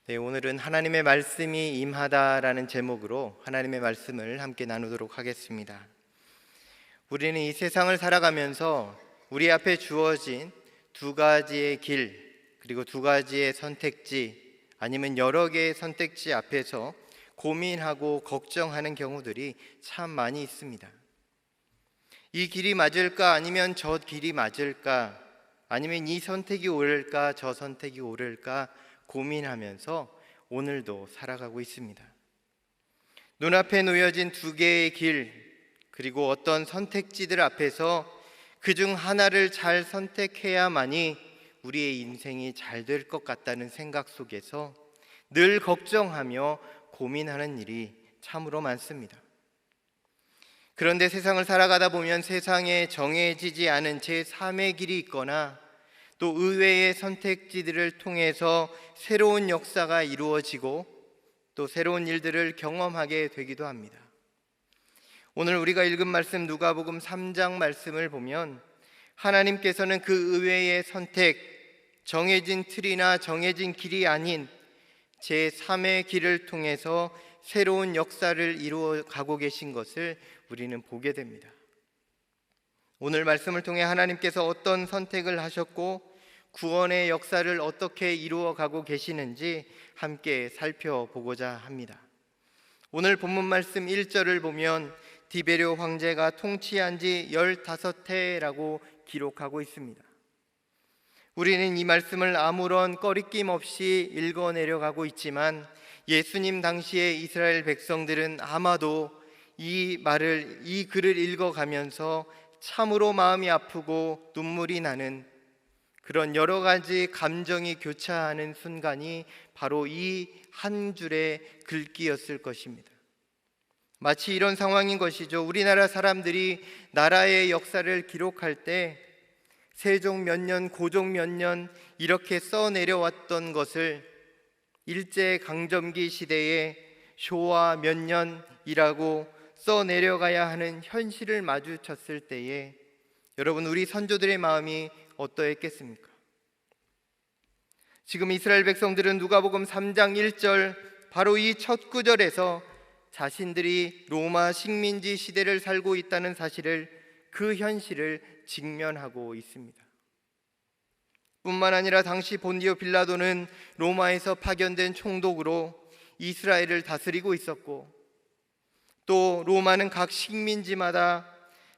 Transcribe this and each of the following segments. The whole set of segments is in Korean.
네, 오늘은 하나님의 말씀이 임하다라는 제목으로 하나님의 말씀을 함께 나누도록 하겠습니다. 우리는 이 세상을 살아가면서 우리 앞에 주어진 두 가지의 길, 그리고 두 가지의 선택지, 아니면 여러 개의 선택지 앞에서 고민하고 걱정하는 경우들이 참 많이 있습니다. 이 길이 맞을까, 아니면 저 길이 맞을까, 아니면 이 선택이 옳을까, 저 선택이 옳을까 고민하면서 오늘도 살아가고 있습니다. 눈앞에 놓여진 두 개의 길, 그리고 어떤 선택지들 앞에서 그중 하나를 잘 선택해야만이 우리의 인생이 잘 될 것 같다는 생각 속에서 늘 걱정하며 고민하는 일이 참으로 많습니다. 그런데 세상을 살아가다 보면 세상에 정해지지 않은 제3의 길이 있거나 또 의외의 선택지들을 통해서 새로운 역사가 이루어지고 또 새로운 일들을 경험하게 되기도 합니다. 오늘 우리가 읽은 말씀 누가복음 3장 말씀을 보면 하나님께서는 그 의외의 선택, 정해진 틀이나 정해진 길이 아닌 제3의 길을 통해서 새로운 역사를 이루어 가고 계신 것을 우리는 보게 됩니다. 오늘 말씀을 통해 하나님께서 어떤 선택을 하셨고 구원의 역사를 어떻게 이루어 가고 계시는지 함께 살펴보고자 합니다. 오늘 본문 말씀 1절을 보면 디베르 황제가 통치한 지 15해라고 기록하고 있습니다. 우리는 이 말씀을 아무런 꺼리낌 없이 읽어 내려가고 있지만 예수님 당시의 이스라엘 백성들은 아마도 이 글을 읽어가면서 참으로 마음이 아프고 눈물이 나는 그런 여러 가지 감정이 교차하는 순간이 바로 이 한 줄의 글귀였을 것입니다. 마치 이런 상황인 것이죠. 우리나라 사람들이 나라의 역사를 기록할 때 세종 몇 년, 고종 몇 년 이렇게 써내려왔던 것을 일제강점기 시대에 쇼와 몇 년이라고 써내려가야 하는 현실을 마주쳤을 때에 여러분, 우리 선조들의 마음이 어떠했겠습니까? 지금 이스라엘 백성들은 누가복음 3장 1절 바로 이 첫 구절에서 자신들이 로마 식민지 시대를 살고 있다는 사실을, 그 현실을 직면하고 있습니다. 뿐만 아니라 당시 본디오 빌라도는 로마에서 파견된 총독으로 이스라엘을 다스리고 있었고, 또 로마는 각 식민지마다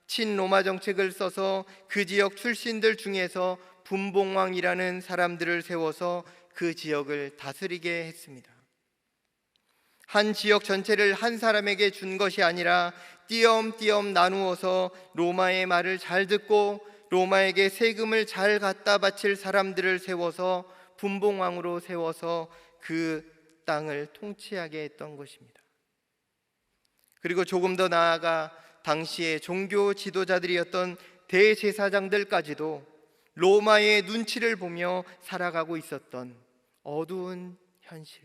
친로마 정책을 써서 그 지역 출신들 중에서 분봉왕이라는 사람들을 세워서 그 지역을 다스리게 했습니다. 한 지역 전체를 한 사람에게 준 것이 아니라 띄엄띄엄 나누어서 로마의 말을 잘 듣고 로마에게 세금을 잘 갖다 바칠 사람들을 세워서 분봉왕으로 세워서 그 땅을 통치하게 했던 것입니다. 그리고 조금 더 나아가 당시의 종교 지도자들이었던 대제사장들까지도 로마의 눈치를 보며 살아가고 있었던 어두운 현실,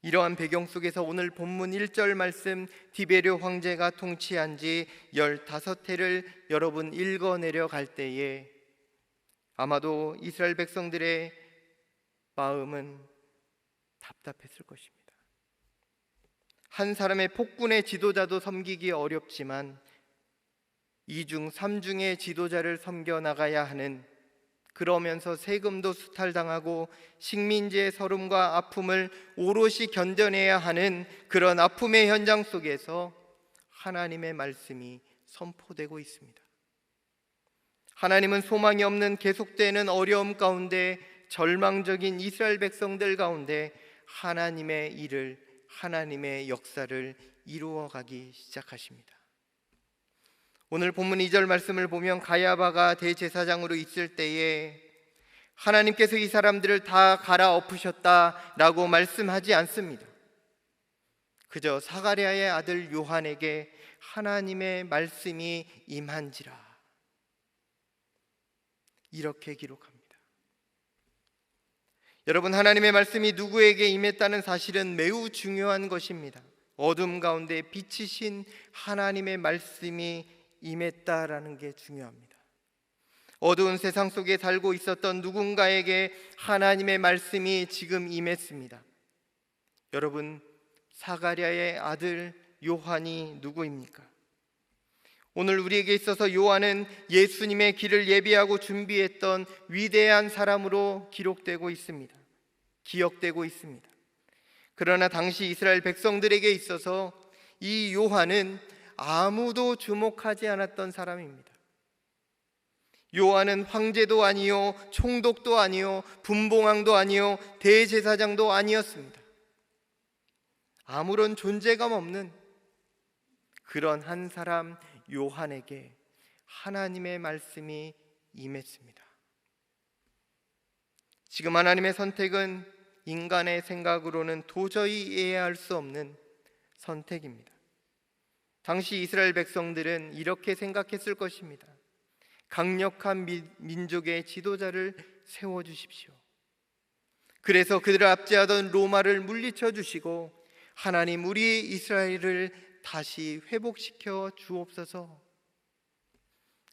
이러한 배경 속에서 오늘 본문 1절 말씀 디베르 황제가 통치한 지 15해를 여러분 읽어 내려갈 때에 아마도 이스라엘 백성들의 마음은 답답했을 것입니다. 한 사람의 폭군의 지도자도 섬기기 어렵지만 2중 3중의 지도자를 섬겨 나가야 하는, 그러면서 세금도 수탈당하고 식민지의 서름과 아픔을 오롯이 견뎌내야 하는 그런 아픔의 현장 속에서 하나님의 말씀이 선포되고 있습니다. 하나님은 소망이 없는 계속되는 어려움 가운데, 절망적인 이스라엘 백성들 가운데 하나님의 일을, 하나님의 역사를 이루어가기 시작하십니다. 오늘 본문 2절 말씀을 보면 가야바가 대제사장으로 있을 때에 하나님께서 이 사람들을 다 갈아엎으셨다라고 말씀하지 않습니다. 그저 사가랴의 아들 요한에게 하나님의 말씀이 임한지라, 이렇게 기록합니다. 여러분, 하나님의 말씀이 누구에게 임했다는 사실은 매우 중요한 것입니다. 어둠 가운데 빛이신 하나님의 말씀이 임했다라는 게 중요합니다. 어두운 세상 속에 살고 있었던 누군가에게 하나님의 말씀이 지금 임했습니다. 여러분, 사가랴의 아들 요한이 누구입니까? 오늘 우리에게 있어서 요한은 예수님의 길을 예비하고 준비했던 위대한 사람으로 기록되고 있습니다. 기억되고 있습니다. 그러나 당시 이스라엘 백성들에게 있어서 이 요한은 아무도 주목하지 않았던 사람입니다. 요한은 황제도 아니요, 총독도 아니요, 분봉왕도 아니요, 대제사장도 아니었습니다. 아무런 존재감 없는 그런 한 사람 요한에게 하나님의 말씀이 임했습니다. 지금 하나님의 선택은 인간의 생각으로는 도저히 이해할 수 없는 선택입니다. 당시 이스라엘 백성들은 이렇게 생각했을 것입니다. 강력한 민족의 지도자를 세워주십시오. 그래서 그들을 압제하던 로마를 물리쳐 주시고 하나님, 우리 이스라엘을 다시 회복시켜 주옵소서.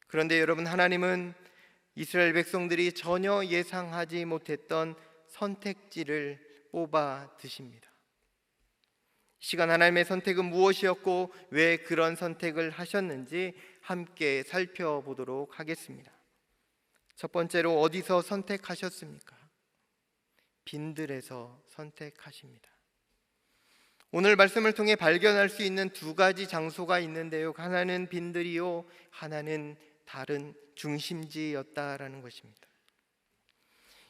그런데 여러분, 하나님은 이스라엘 백성들이 전혀 예상하지 못했던 선택지를 뽑아 드십니다. 이 시간 하나님의 선택은 무엇이었고 왜 그런 선택을 하셨는지 함께 살펴보도록 하겠습니다. 첫 번째로, 어디서 선택하셨습니까? 빈들에서 선택하십니다. 오늘 말씀을 통해 발견할 수 있는 두 가지 장소가 있는데요, 하나는 빈들이요, 하나는 다른 중심지였다라는 것입니다.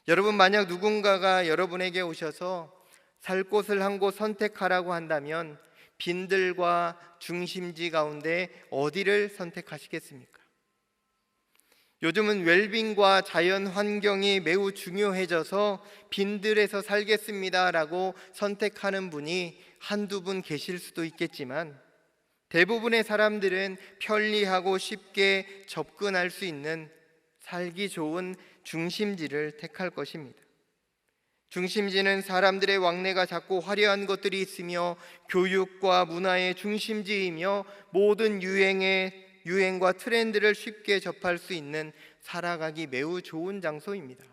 여러분, 만약 누군가가 여러분에게 오셔서 살 곳을 한 곳 선택하라고 한다면 빈들과 중심지 가운데 어디를 선택하시겠습니까? 요즘은 웰빙과 자연 환경이 매우 중요해져서 빈들에서 살겠습니다라고 선택하는 분이 한두 분 계실 수도 있겠지만 대부분의 사람들은 편리하고 쉽게 접근할 수 있는 살기 좋은 중심지를 택할 것입니다. 중심지는 사람들의 왕래가 작고 화려한 것들이 있으며 교육과 문화의 중심지이며 모든 유행과 트렌드를 쉽게 접할 수 있는 살아가기 매우 좋은 장소입니다.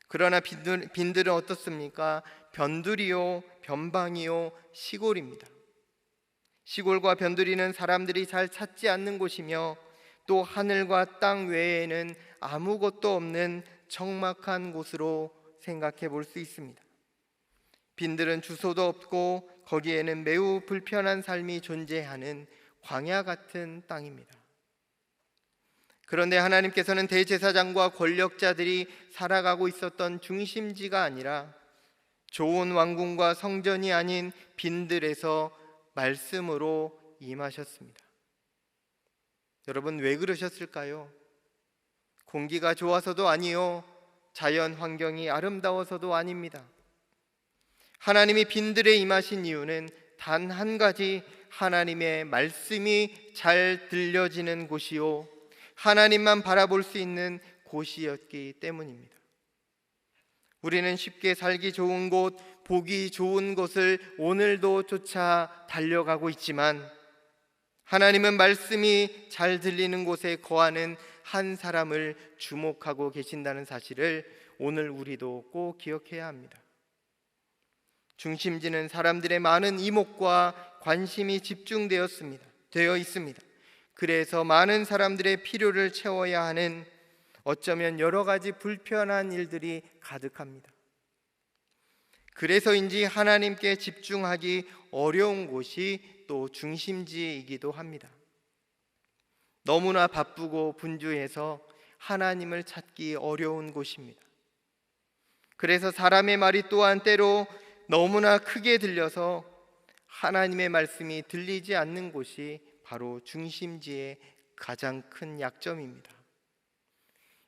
그러나 빈들은 어떻습니까? 변두리요, 변방이요, 시골입니다. 시골과 변두리는 사람들이 잘 찾지 않는 곳이며 또 하늘과 땅 외에는 아무것도 없는 적막한 곳으로 생각해 볼 수 있습니다. 빈들은 주소도 없고 거기에는 매우 불편한 삶이 존재하는 광야 같은 땅입니다. 그런데 하나님께서는 대제사장과 권력자들이 살아가고 있었던 중심지가 아니라 좋은 왕궁과 성전이 아닌 빈들에서 말씀으로 임하셨습니다. 여러분, 왜 그러셨을까요? 공기가 좋아서도 아니요, 자연 환경이 아름다워서도 아닙니다. 하나님이 빈들에 임하신 이유는 단 한 가지, 하나님의 말씀이 잘 들려지는 곳이요, 하나님만 바라볼 수 있는 곳이었기 때문입니다. 우리는 쉽게 살기 좋은 곳, 보기 좋은 곳을 오늘도 쫓아 달려가고 있지만 하나님은 말씀이 잘 들리는 곳에 거하는 한 사람을 주목하고 계신다는 사실을 오늘 우리도 꼭 기억해야 합니다. 중심지는 사람들의 많은 이목과 관심이 되어 있습니다. 그래서 많은 사람들의 필요를 채워야 하는, 어쩌면 여러 가지 불편한 일들이 가득합니다. 그래서인지 하나님께 집중하기 어려운 곳이 또 중심지이기도 합니다. 너무나 바쁘고 분주해서 하나님을 찾기 어려운 곳입니다. 그래서 사람의 말이 또한 때로 너무나 크게 들려서 하나님의 말씀이 들리지 않는 곳이 바로 중심지의 가장 큰 약점입니다.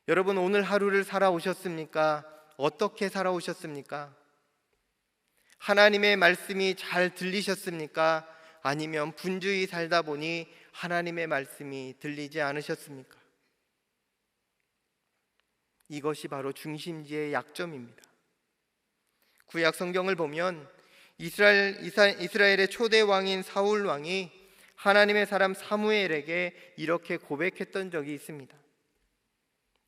여러분, 오늘 하루를 살아오셨습니까? 어떻게 살아오셨습니까? 하나님의 말씀이 잘 들리셨습니까? 아니면 분주히 살다 보니 하나님의 말씀이 들리지 않으셨습니까? 이것이 바로 중심지의 약점입니다. 구약 성경을 보면 이스라엘의 초대 왕인 사울 왕이 하나님의 사람 사무엘에게 이렇게 고백했던 적이 있습니다.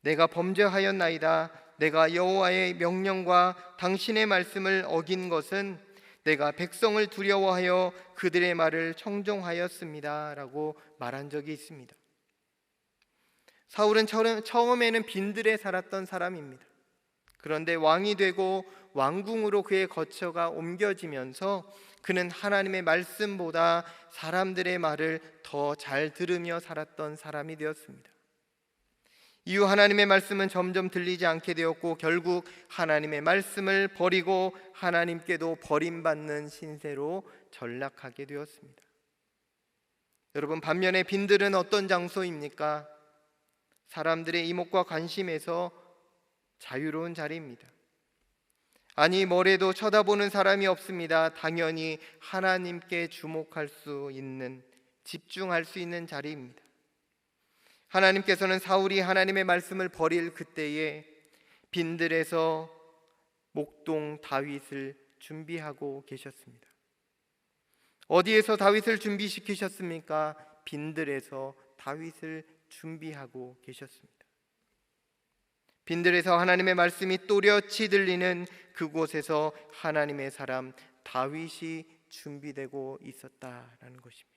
내가 범죄하였나이다. 내가 여호와의 명령과 당신의 말씀을 어긴 것은 내가 백성을 두려워하여 그들의 말을 청종하였습니다 라고 말한 적이 있습니다. 사울은 처음에는 빈들에 살았던 사람입니다. 그런데 왕이 되고 왕궁으로 그의 거처가 옮겨지면서 그는 하나님의 말씀보다 사람들의 말을 더 잘 들으며 살았던 사람이 되었습니다. 이후 하나님의 말씀은 점점 들리지 않게 되었고 결국 하나님의 말씀을 버리고 하나님께도 버림받는 신세로 전락하게 되었습니다. 여러분, 반면에 빈들은 어떤 장소입니까? 사람들의 이목과 관심에서 자유로운 자리입니다. 아니, 뭐래도 쳐다보는 사람이 없습니다. 당연히 하나님께 주목할 수 있는, 집중할 수 있는 자리입니다. 하나님께서는 사울이 하나님의 말씀을 버릴 그때에 빈들에서 목동 다윗을 준비하고 계셨습니다. 어디에서 다윗을 준비시키셨습니까? 빈들에서 다윗을 준비하고 계셨습니다. 빈들에서 하나님의 말씀이 또렷이 들리는 그곳에서 하나님의 사람 다윗이 준비되고 있었다라는 것입니다.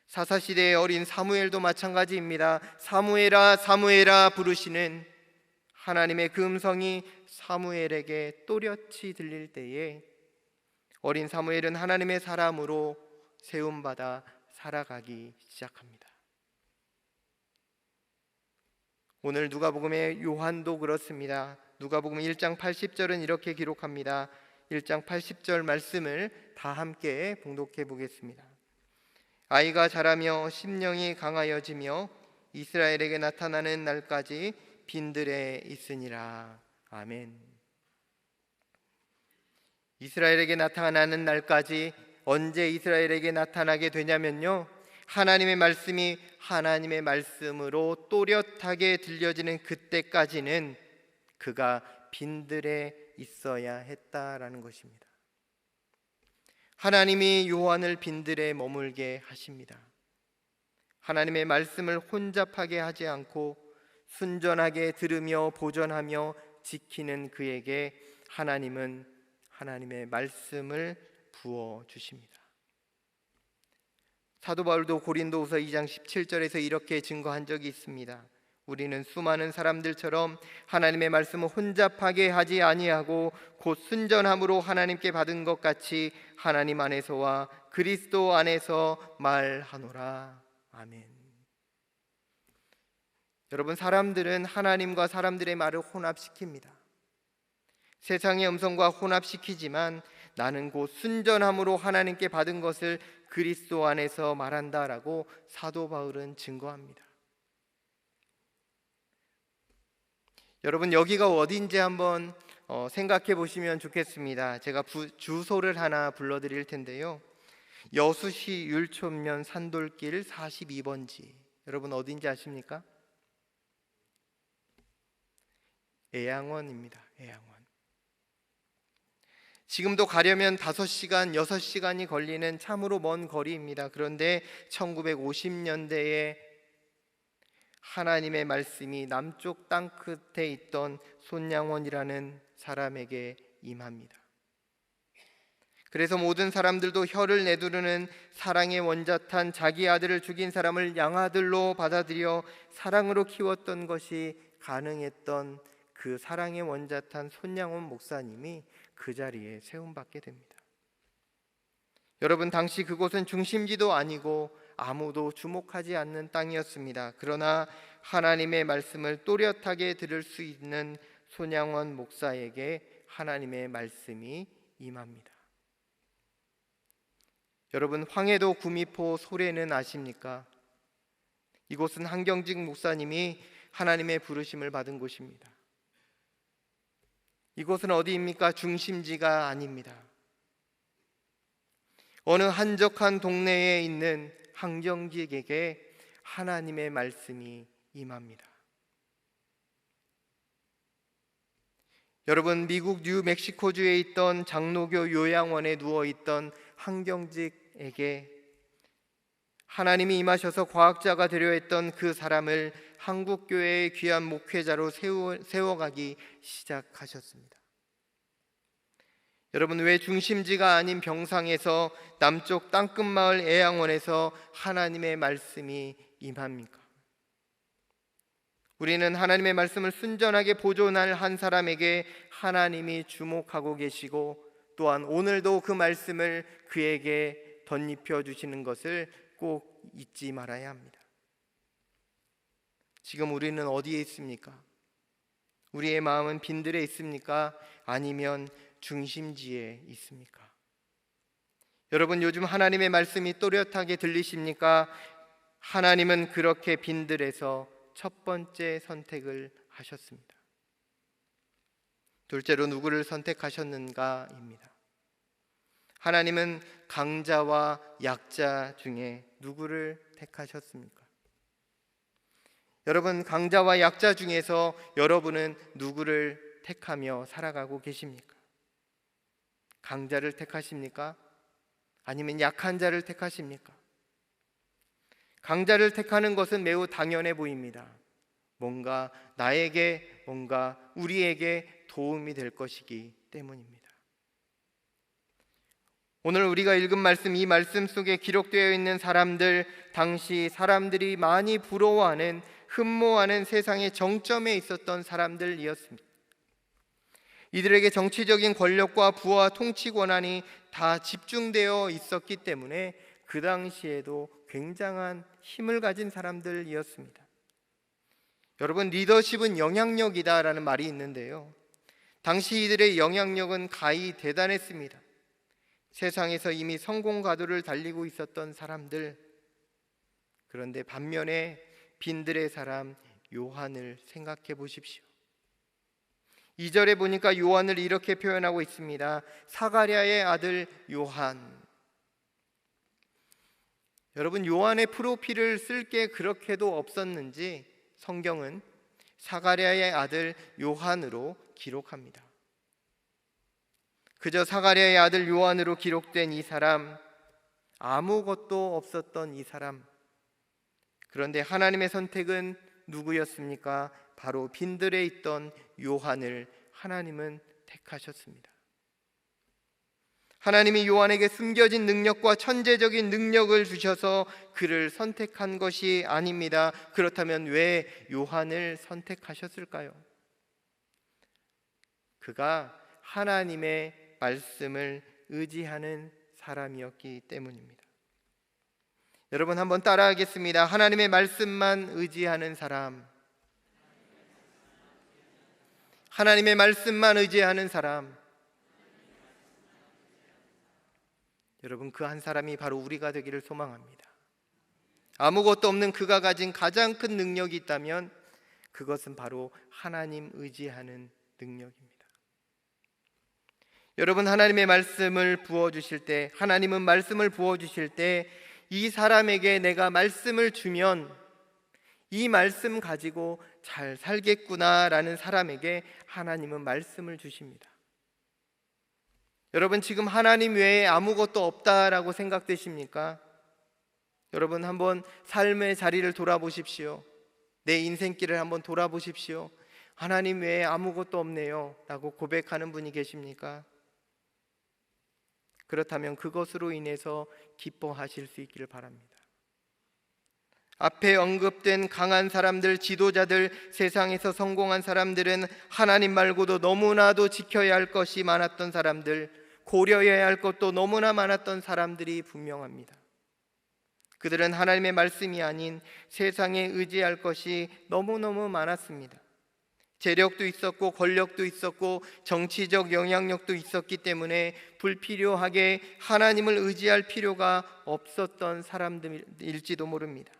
사사시대의 어린 사무엘도 마찬가지입니다. 사무엘아 사무엘아 부르시는 하나님의 그 음성이 사무엘에게 또렷이 들릴 때에 어린 사무엘은 하나님의 사람으로 세움받아 살아가기 시작합니다. 오늘 누가복음의 요한도 그렇습니다. 누가복음 1장 80절은 이렇게 기록합니다. 1장 80절 말씀을 다 함께 봉독해 보겠습니다. 아이가 자라며 심령이 강하여지며 이스라엘에게 나타나는 날까지 빈들에 있으니라. 아멘. 이스라엘에게 나타나는 날까지 언제 이스라엘에게 나타나게 되냐면요, 하나님의 말씀이 하나님의 말씀으로 또렷하게 들려지는 그때까지는 그가 빈들에 있어야 했다라는 것입니다. 하나님이 요한을 빈들에 머물게 하십니다. 하나님의 말씀을 혼잡하게 하지 않고 순전하게 들으며 보존하며 지키는 그에게 하나님은 하나님의 말씀을 부어 주십니다. 사도 바울도 고린도후서 2장 17절에서 이렇게 증거한 적이 있습니다. 우리는 수많은 사람들처럼 하나님의 말씀을 혼잡하게 하지 아니하고 곧 순전함으로 하나님께 받은 것 같이 하나님 안에서와 그리스도 안에서 말하노라. 아멘. 여러분, 사람들은 하나님과 사람들의 말을 혼합시킵니다. 세상의 음성과 혼합시키지만 나는 곧 순전함으로 하나님께 받은 것을 그리스도 안에서 말한다라고 사도 바울은 증거합니다. 여러분, 여기가 어딘지 한번 생각해 보시면 좋겠습니다. 제가 주소를 하나 불러드릴 텐데요, 여수시 율촌면 산돌길 42번지. 여러분, 어딘지 아십니까? 애양원입니다. 애양원. 지금도 가려면 5시간, 6시간이 걸리는 참으로 먼 거리입니다. 그런데 1950년대에 하나님의 말씀이 남쪽 땅끝에 있던 손양원이라는 사람에게 임합니다. 그래서 모든 사람들도 혀를 내두르는 사랑의 원자탄 자기 아들을 죽인 사람을 양아들로 받아들여 사랑으로 키웠던 것이 가능했던 그 사랑의 원자탄 손양원 목사님이 그 자리에 세움받게 됩니다. 여러분, 당시 그곳은 중심지도 아니고 아무도 주목하지 않는 땅이었습니다. 그러나 하나님의 말씀을 또렷하게 들을 수 있는 손양원 목사에게 하나님의 말씀이 임합니다. 여러분, 황해도 구미포 소래는 아십니까? 이곳은 한경직 목사님이 하나님의 부르심을 받은 곳입니다. 이곳은 어디입니까? 중심지가 아닙니다. 어느 한적한 동네에 있는 한경직에게 하나님의 말씀이 임합니다. 여러분, 미국 뉴멕시코주에 있던 장로교 요양원에 누워있던 한경직에게 하나님이 임하셔서 과학자가 되려 했던 그 사람을 한국교회의 귀한 목회자로 세워가기 시작하셨습니다. 여러분, 왜 중심지가 아닌 병상에서 남쪽 땅끝마을 애양원에서 하나님의 말씀이 임합니까? 우리는 하나님의 말씀을 순전하게 보존할 한 사람에게 하나님이 주목하고 계시고, 또한 오늘도 그 말씀을 그에게 덧입혀 주시는 것을 꼭 잊지 말아야 합니다. 지금 우리는 어디에 있습니까? 우리의 마음은 빈들에 있습니까? 아니면 중심지에 있습니까? 여러분, 요즘 하나님의 말씀이 또렷하게 들리십니까? 하나님은 그렇게 빈들에서 첫 번째 선택을 하셨습니다. 둘째로 누구를 선택하셨는가입니다. 하나님은 강자와 약자 중에 누구를 택하셨습니까? 여러분, 강자와 약자 중에서 여러분은 누구를 택하며 살아가고 계십니까? 강자를 택하십니까? 아니면 약한 자를 택하십니까? 강자를 택하는 것은 매우 당연해 보입니다. 뭔가 나에게, 뭔가 우리에게 도움이 될 것이기 때문입니다. 오늘 우리가 읽은 말씀, 이 말씀 속에 기록되어 있는 사람들, 당시 사람들이 많이 부러워하는, 흠모하는 세상의 정점에 있었던 사람들이었습니다. 이들에게 정치적인 권력과 부와 통치 권한이 다 집중되어 있었기 때문에 그 당시에도 굉장한 힘을 가진 사람들이었습니다. 여러분, 리더십은 영향력이다라는 말이 있는데요, 당시 이들의 영향력은 가히 대단했습니다. 세상에서 이미 성공 가도를 달리고 있었던 사람들, 그런데 반면에 빈들의 사람 요한을 생각해 보십시오. 2절에 보니까 요한을 이렇게 표현하고 있습니다. 사가랴의 아들 요한. 여러분, 요한의 프로필을 쓸 게 그렇게도 없었는지 성경은 사가랴의 아들 요한으로 기록합니다. 그저 사가랴의 아들 요한으로 기록된 이 사람, 아무것도 없었던 이 사람, 그런데 하나님의 선택은 누구였습니까? 바로 빈들에 있던 요한을 하나님은 택하셨습니다. 하나님이 요한에게 숨겨진 능력과 천재적인 능력을 주셔서 그를 선택한 것이 아닙니다. 그렇다면 왜 요한을 선택하셨을까요? 그가 하나님의 말씀을 의지하는 사람이었기 때문입니다. 여러분, 한번 따라하겠습니다. 하나님의 말씀만 의지하는 사람, 하나님의 말씀만 의지하는 사람. 여러분, 그 한 사람이 바로 우리가 되기를 소망합니다. 아무것도 없는 그가 가진 가장 큰 능력이 있다면 그것은 바로 하나님 의지하는 능력입니다. 여러분, 하나님의 말씀을 부어주실 때, 하나님은 말씀을 부어주실 때 이 사람에게 내가 말씀을 주면 이 말씀 가지고 잘 살겠구나라는 사람에게 하나님은 말씀을 주십니다. 여러분, 지금 하나님 외에 아무것도 없다라고 생각되십니까? 여러분, 한번 삶의 자리를 돌아보십시오. 내 인생길을 한번 돌아보십시오. 하나님 외에 아무것도 없네요 라고 고백하는 분이 계십니까? 그렇다면 그것으로 인해서 기뻐하실 수 있기를 바랍니다. 앞에 언급된 강한 사람들, 지도자들, 세상에서 성공한 사람들은 하나님 말고도 너무나도 지켜야 할 것이 많았던 사람들, 고려해야 할 것도 너무나 많았던 사람들이 분명합니다. 그들은 하나님의 말씀이 아닌 세상에 의지할 것이 너무너무 많았습니다. 재력도 있었고 권력도 있었고 정치적 영향력도 있었기 때문에 불필요하게 하나님을 의지할 필요가 없었던 사람들일지도 모릅니다.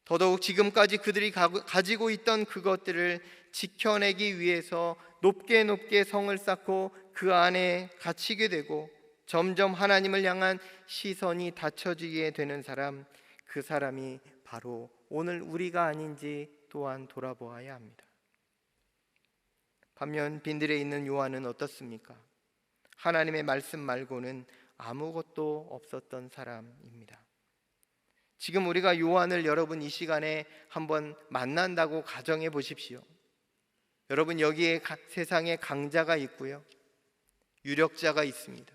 더더욱 지금까지 그들이 가지고 있던 그것들을 지켜내기 위해서 높게 높게 성을 쌓고 그 안에 갇히게 되고 점점 하나님을 향한 시선이 닫혀지게 되는 사람, 그 사람이 바로 오늘 우리가 아닌지 또한 돌아보아야 합니다. 반면 빈들에 있는 요한은 어떻습니까? 하나님의 말씀 말고는 아무것도 없었던 사람입니다. 지금 우리가 요한을 여러분 이 시간에 한번 만난다고 가정해 보십시오. 여러분, 여기에 세상에 강자가 있고요, 유력자가 있습니다.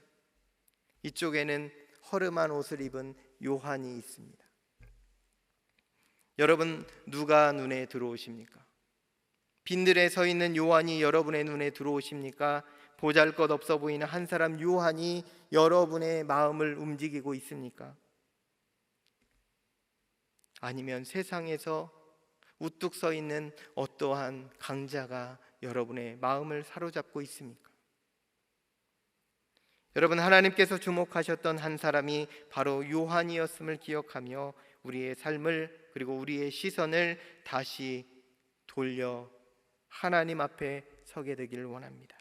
이쪽에는 허름한 옷을 입은 요한이 있습니다. 여러분, 누가 눈에 들어오십니까? 빈들에 서 있는 요한이 여러분의 눈에 들어오십니까? 보잘것없어 보이는 한 사람 요한이 여러분의 마음을 움직이고 있습니까? 아니면 세상에서 우뚝 서 있는 어떠한 강자가 여러분의 마음을 사로잡고 있습니까? 여러분, 하나님께서 주목하셨던 한 사람이 바로 요한이었음을 기억하며 우리의 삶을, 그리고 우리의 시선을 다시 돌려 하나님 앞에 서게 되기를 원합니다.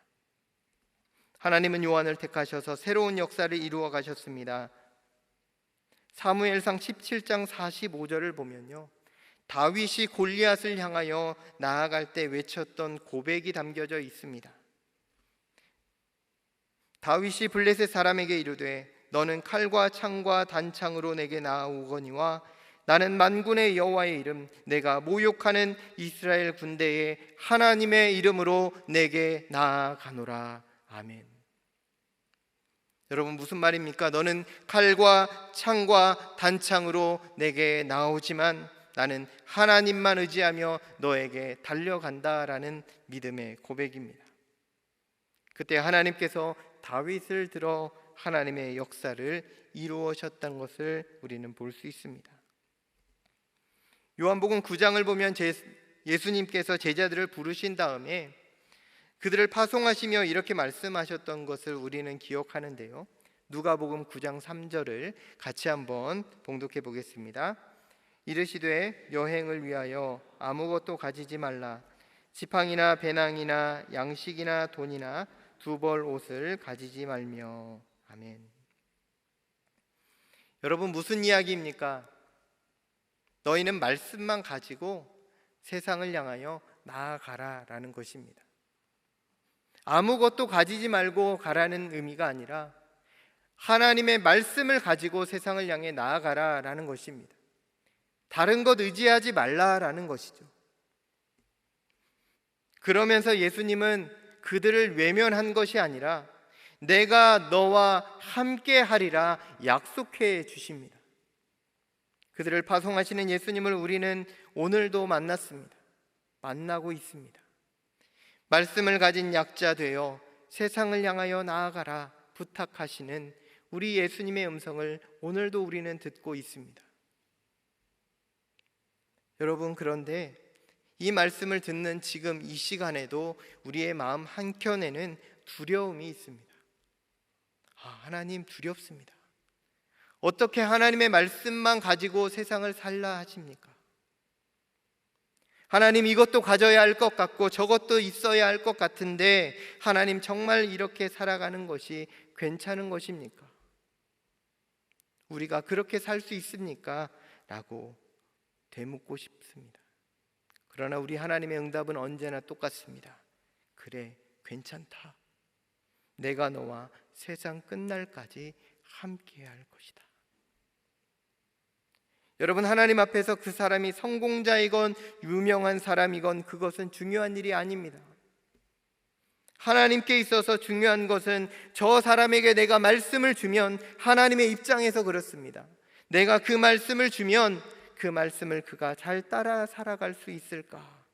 하나님은 요한을 택하셔서 새로운 역사를 이루어 가셨습니다. 사무엘상 17장 45절을 보면요, 다윗이 골리앗을 향하여 나아갈 때 외쳤던 고백이 담겨져 있습니다. 다윗이 블레셋 사람에게 이르되 너는 칼과 창과 단창으로 내게 나아오거니와 나는 만군의 여호와의 이름, 내가 모욕하는 이스라엘 군대의 하나님의 이름으로 내게 나아가노라. 아멘. 여러분, 무슨 말입니까? 너는 칼과 창과 단창으로 내게 나오지만 나는 하나님만 의지하며 너에게 달려간다라는 믿음의 고백입니다. 그때 하나님께서 다윗을 들어 하나님의 역사를 이루어셨다는 것을 우리는 볼 수 있습니다. 요한복음 9장을 보면 예수님께서 제자들을 부르신 다음에 그들을 파송하시며 이렇게 말씀하셨던 것을 우리는 기억하는데요, 누가복음 9장 3절을 같이 한번 봉독해 보겠습니다. 이르시되 여행을 위하여 아무것도 가지지 말라. 지팡이나 배낭이나 양식이나 돈이나 두 벌 옷을 가지지 말며. 아멘. 여러분, 무슨 이야기입니까? 너희는 말씀만 가지고 세상을 향하여 나아가라라는 것입니다. 아무것도 가지지 말고 가라는 의미가 아니라 하나님의 말씀을 가지고 세상을 향해 나아가라라는 것입니다. 다른 것 의지하지 말라라는 것이죠. 그러면서 예수님은 그들을 외면한 것이 아니라 내가 너와 함께 하리라 약속해 주십니다. 그들을 파송하시는 예수님을 우리는 오늘도 만났습니다. 만나고 있습니다. 말씀을 가진 약자 되어 세상을 향하여 나아가라 부탁하시는 우리 예수님의 음성을 오늘도 우리는 듣고 있습니다. 여러분, 그런데 이 말씀을 듣는 지금 이 시간에도 우리의 마음 한켠에는 두려움이 있습니다. 하나님, 두렵습니다. 어떻게 하나님의 말씀만 가지고 세상을 살라 하십니까? 하나님, 이것도 가져야 할 것 같고 저것도 있어야 할 것 같은데 하나님, 정말 이렇게 살아가는 것이 괜찮은 것입니까? 우리가 그렇게 살 수 있습니까? 라고 되묻고 싶습니다. 그러나 우리 하나님의 응답은 언제나 똑같습니다. 그래, 괜찮다. 내가 너와 세상 끝날까지 함께 할 것이다. 여러분, 하나님 앞에서 그 사람이 성공자이건 유명한 사람이건 그것은 중요한 일이 아닙니다. 하나님께 있어서 중요한 것은 저 사람에게 내가 말씀을 주면, 하나님의 입장에서 그렇습니다, 내가 그 말씀을 주면 그 말씀을 그가 잘 따라 살아갈 수 있을까?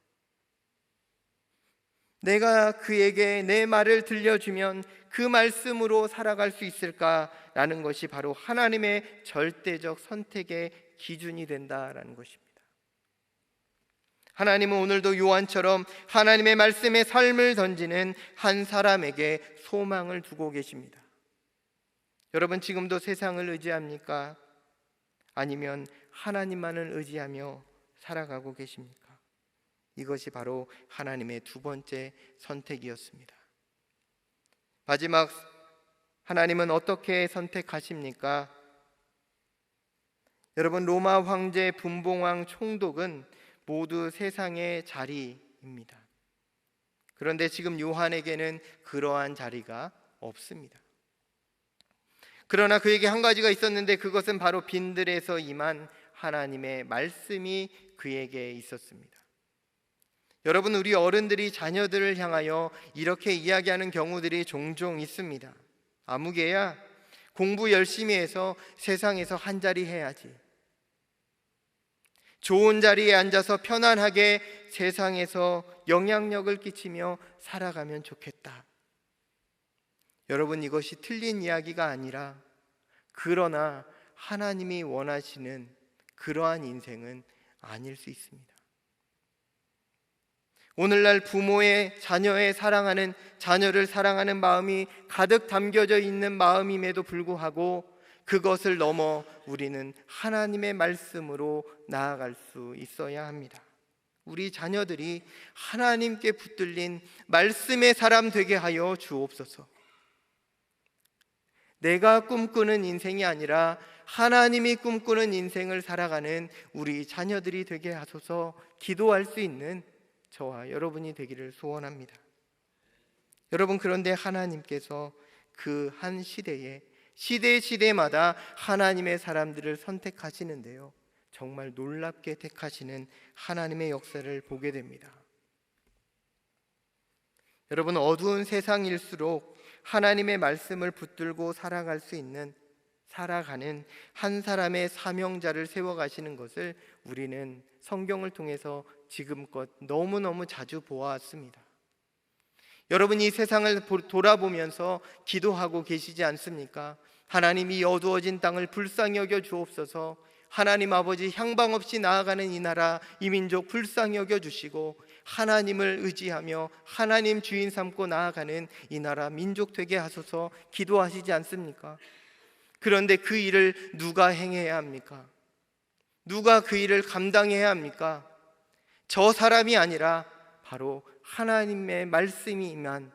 내가 그에게 내 말을 들려주면 그 말씀으로 살아갈 수 있을까라는 것이 바로 하나님의 절대적 선택의 기준이 된다라는 것입니다. 하나님은 오늘도 요한처럼 하나님의 말씀에 삶을 던지는 한 사람에게 소망을 두고 계십니다. 여러분, 지금도 세상을 의지합니까? 아니면 하나님만을 의지하며 살아가고 계십니까? 이것이 바로 하나님의 두 번째 선택이었습니다. 마지막, 하나님은 어떻게 선택하십니까? 여러분, 로마 황제 분봉왕 총독은 모두 세상의 자리입니다. 그런데 지금 요한에게는 그러한 자리가 없습니다. 그러나 그에게 한 가지가 있었는데 그것은 바로 빈들에서 임한 하나님의 말씀이 그에게 있었습니다. 여러분, 우리 어른들이 자녀들을 향하여 이렇게 이야기하는 경우들이 종종 있습니다. 아무개야, 공부 열심히 해서 세상에서 한 자리 해야지. 좋은 자리에 앉아서 편안하게 세상에서 영향력을 끼치며 살아가면 좋겠다. 여러분, 이것이 틀린 이야기가 아니라, 그러나 하나님이 원하시는 그러한 인생은 아닐 수 있습니다. 오늘날 부모의 자녀를 사랑하는 마음이 가득 담겨져 있는 마음임에도 불구하고 그것을 넘어 우리는 하나님의 말씀으로 나아갈 수 있어야 합니다. 우리 자녀들이 하나님께 붙들린 말씀의 사람 되게 하여 주옵소서. 내가 꿈꾸는 인생이 아니라 하나님이 꿈꾸는 인생을 살아가는 우리 자녀들이 되게 하소서. 기도할 수 있는 저와 여러분이 되기를 소원합니다. 여러분, 그런데 하나님께서 그 한 시대마다 하나님의 사람들을 선택하시는데요, 정말 놀랍게 택하시는 하나님의 역사를 보게 됩니다. 여러분, 어두운 세상일수록 하나님의 말씀을 붙들고 살아가는 한 사람의 사명자를 세워가시는 것을 우리는 성경을 통해서 지금껏 너무너무 자주 보아왔습니다. 여러분, 이 세상을 돌아보면서 기도하고 계시지 않습니까? 하나님, 이 어두워진 땅을 불쌍히 여겨 주옵소서. 하나님 아버지, 향방 없이 나아가는 이 나라, 이 민족 불쌍히 여겨 주시고 하나님을 의지하며 하나님 주인 삼고 나아가는 이 나라 민족 되게 하소서 기도하시지 않습니까? 그런데 그 일을 누가 행해야 합니까? 누가 그 일을 감당해야 합니까? 저 사람이 아니라 바로 하나님의 말씀이 임한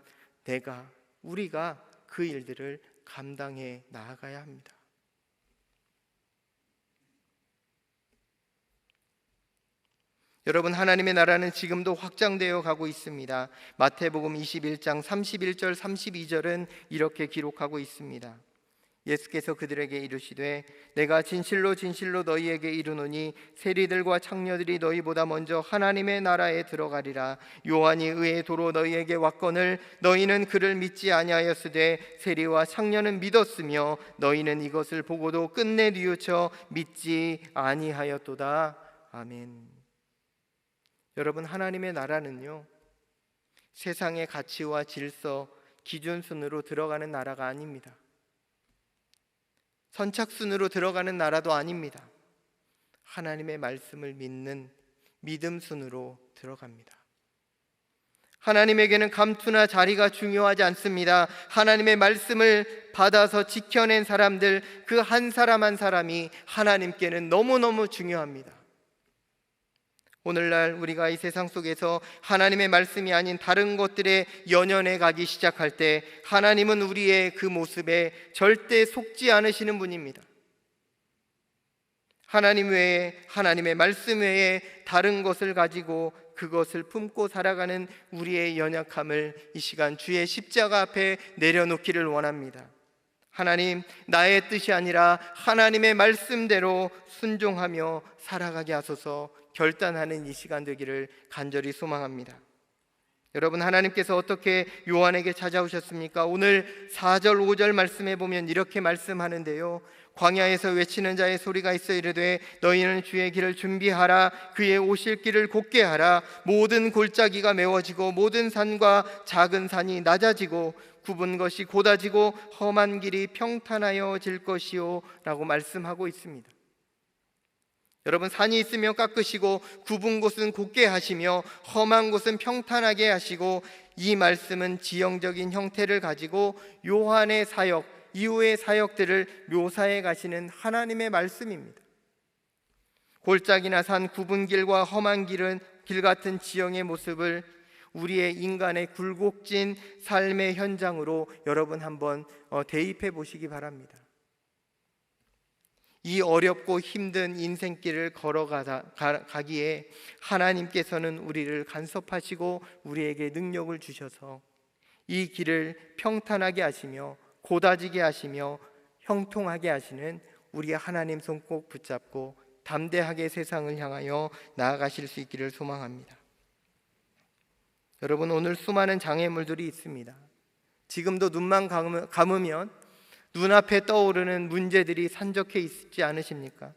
우리가 그 일들을 감당해 나아가야 합니다. 여러분, 하나님의 나라는 지금도 확장되어 가고 있습니다. 마태복음 21장 31절 32절은 이렇게 기록하고 있습니다. 예수께서 그들에게 이르시되 내가 진실로 진실로 너희에게 이르노니 세리들과 창녀들이 너희보다 먼저 하나님의 나라에 들어가리라. 요한이 의의 도로 너희에게 왔거늘 너희는 그를 믿지 아니하였으되 세리와 창녀는 믿었으며 너희는 이것을 보고도 끝내 뉘우쳐 믿지 아니하였도다. 아멘. 여러분, 하나님의 나라는요, 세상의 가치와 질서, 기준순으로 들어가는 나라가 아닙니다. 선착순으로 들어가는 나라도 아닙니다. 하나님의 말씀을 믿는 믿음순으로 들어갑니다. 하나님에게는 감투나 자리가 중요하지 않습니다. 하나님의 말씀을 받아서 지켜낸 사람들, 그 한 사람 한 사람이 하나님께는 너무너무 중요합니다. 오늘날 우리가 이 세상 속에서 하나님의 말씀이 아닌 다른 것들에 연연해 가기 시작할 때 하나님은 우리의 그 모습에 절대 속지 않으시는 분입니다. 하나님 외에, 하나님의 말씀 외에 다른 것을 가지고 그것을 품고 살아가는 우리의 연약함을 이 시간 주의 십자가 앞에 내려놓기를 원합니다. 하나님, 나의 뜻이 아니라 하나님의 말씀대로 순종하며 살아가게 하소서 결단하는 이 시간 되기를 간절히 소망합니다. 여러분, 하나님께서 어떻게 요한에게 찾아오셨습니까? 오늘 4절 5절 말씀해 보면 이렇게 말씀하는데요, 광야에서 외치는 자의 소리가 있어 이르되 너희는 주의 길을 준비하라. 그의 오실 길을 곧게 하라. 모든 골짜기가 메워지고 모든 산과 작은 산이 낮아지고 굽은 것이 곧아지고 험한 길이 평탄하여질 것이요 라고 말씀하고 있습니다. 여러분, 산이 있으면 깎으시고 굽은 곳은 곧게 하시며 험한 곳은 평탄하게 하시고, 이 말씀은 지형적인 형태를 가지고 요한의 사역, 이후의 사역들을 묘사해 가시는 하나님의 말씀입니다. 골짜기나 산, 굽은 길과 험한 길 같은 지형의 모습을 우리의 인간의 굴곡진 삶의 현장으로 여러분 한번 대입해 보시기 바랍니다. 이 어렵고 힘든 인생길을 걸어가기에 하나님께서는 우리를 간섭하시고 우리에게 능력을 주셔서 이 길을 평탄하게 하시며 곧아지게 하시며 형통하게 하시는 우리 하나님 손 꼭 붙잡고 담대하게 세상을 향하여 나아가실 수 있기를 소망합니다. 여러분, 오늘 수많은 장애물들이 있습니다. 지금도 눈만 감으면 눈앞에 떠오르는 문제들이 산적해 있지 않으십니까?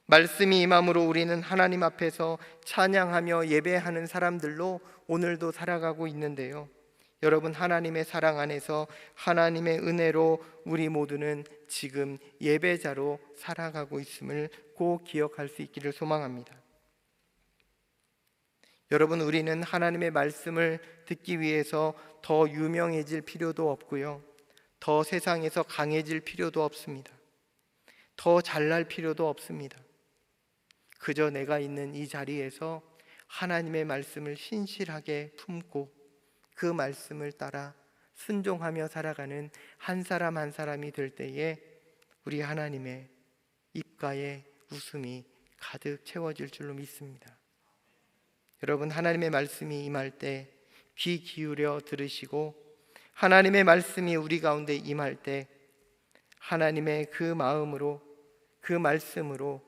말씀이 임함으로 우리는 하나님 앞에서 찬양하며 예배하는 사람들로 오늘도 살아가고 있는데요, 여러분, 하나님의 사랑 안에서 하나님의 은혜로 우리 모두는 지금 예배자로 살아가고 있음을 꼭 기억할 수 있기를 소망합니다. 여러분, 우리는 하나님의 말씀을 듣기 위해서 더 유명해질 필요도 없고요, 더 세상에서 강해질 필요도 없습니다. 더 잘날 필요도 없습니다. 그저 내가 있는 이 자리에서 하나님의 말씀을 신실하게 품고 그 말씀을 따라 순종하며 살아가는 한 사람 한 사람이 될 때에 우리 하나님의 입가에 웃음이 가득 채워질 줄로 믿습니다. 여러분, 하나님의 말씀이 임할 때 귀 기울여 들으시고 하나님의 말씀이 우리 가운데 임할 때 하나님의 그 마음으로, 그 말씀으로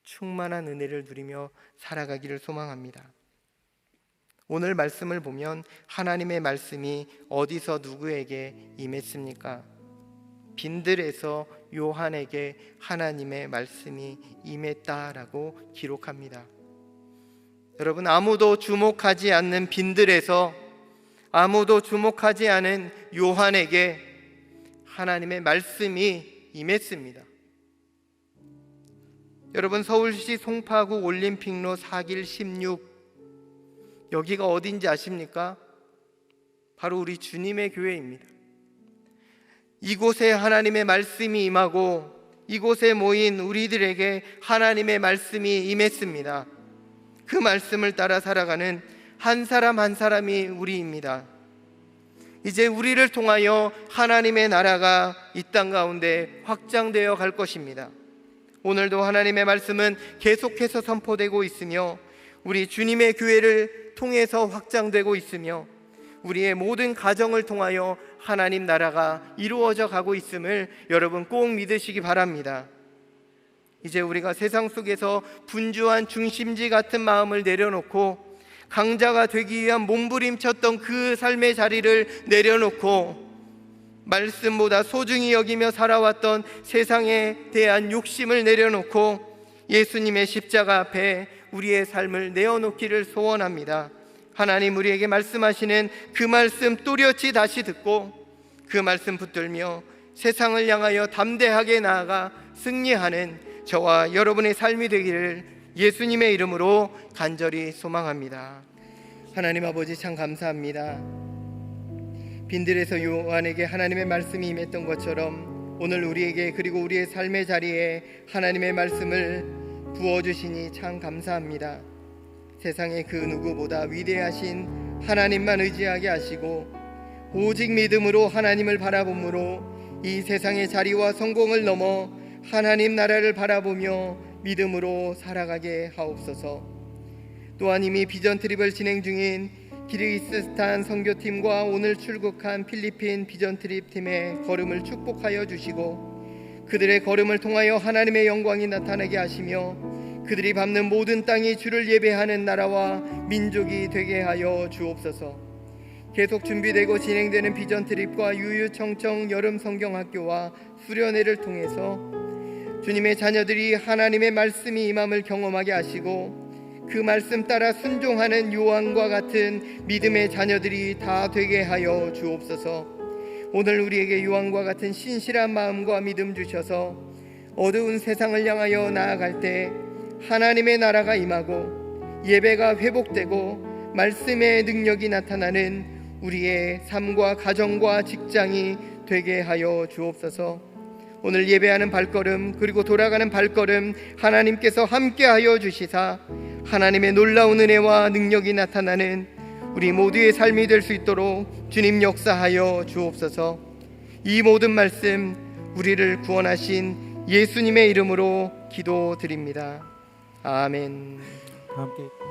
충만한 은혜를 누리며 살아가기를 소망합니다. 오늘 말씀을 보면 하나님의 말씀이 어디서 누구에게 임했습니까? 빈들에서 요한에게 하나님의 말씀이 임했다라고 기록합니다. 여러분, 아무도 주목하지 않는 빈들에서, 아무도 주목하지 않은 요한에게 하나님의 말씀이 임했습니다. 여러분, 서울시 송파구 올림픽로 4길 16, 여기가 어딘지 아십니까? 바로 우리 주님의 교회입니다. 이곳에 하나님의 말씀이 임하고 이곳에 모인 우리들에게 하나님의 말씀이 임했습니다. 그 말씀을 따라 살아가는 한 사람 한 사람이 우리입니다. 이제 우리를 통하여 하나님의 나라가 이 땅 가운데 확장되어 갈 것입니다. 오늘도 하나님의 말씀은 계속해서 선포되고 있으며 우리 주님의 교회를 통해서 확장되고 있으며 우리의 모든 가정을 통하여 하나님 나라가 이루어져 가고 있음을 여러분 꼭 믿으시기 바랍니다. 이제 우리가 세상 속에서 분주한 중심지 같은 마음을 내려놓고 강자가 되기 위한 몸부림쳤던 그 삶의 자리를 내려놓고 말씀보다 소중히 여기며 살아왔던 세상에 대한 욕심을 내려놓고 예수님의 십자가 앞에 우리의 삶을 내어놓기를 소원합니다. 하나님 우리에게 말씀하시는 그 말씀 또렷이 다시 듣고 그 말씀 붙들며 세상을 향하여 담대하게 나아가 승리하는 저와 여러분의 삶이 되기를 예수님의 이름으로 간절히 소망합니다. 하나님 아버지, 참 감사합니다. 빈들에서 요한에게 하나님의 말씀이 임했던 것처럼 오늘 우리에게, 그리고 우리의 삶의 자리에 하나님의 말씀을 부어주시니 참 감사합니다. 세상의 그 누구보다 위대하신 하나님만 의지하게 하시고 오직 믿음으로 하나님을 바라봄으로 이 세상의 자리와 성공을 넘어 하나님 나라를 바라보며 믿음으로 살아가게 하옵소서. 또한 이미 비전 트립을 진행 중인 키르기스스탄 선교팀과 오늘 출국한 필리핀 비전 트립 팀의 걸음을 축복하여 주시고 그들의 걸음을 통하여 하나님의 영광이 나타나게 하시며 그들이 밟는 모든 땅이 주를 예배하는 나라와 민족이 되게 하여 주옵소서. 계속 준비되고 진행되는 비전 트립과 유유청청 여름 성경학교와 수련회를 통해서 주님의 자녀들이 하나님의 말씀이 임함을 경험하게 하시고 그 말씀 따라 순종하는 요한과 같은 믿음의 자녀들이 다 되게 하여 주옵소서. 오늘 우리에게 요한과 같은 신실한 마음과 믿음 주셔서 어두운 세상을 향하여 나아갈 때 하나님의 나라가 임하고 예배가 회복되고 말씀의 능력이 나타나는 우리의 삶과 가정과 직장이 되게 하여 주옵소서. 오늘 예배하는 발걸음 그리고 돌아가는 발걸음 하나님께서 함께하여 주시사 하나님의 놀라운 은혜와 능력이 나타나는 우리 모두의 삶이 될 수 있도록 주님 역사하여 주옵소서. 이 모든 말씀 우리를 구원하신 예수님의 이름으로 기도드립니다. 아멘. 함께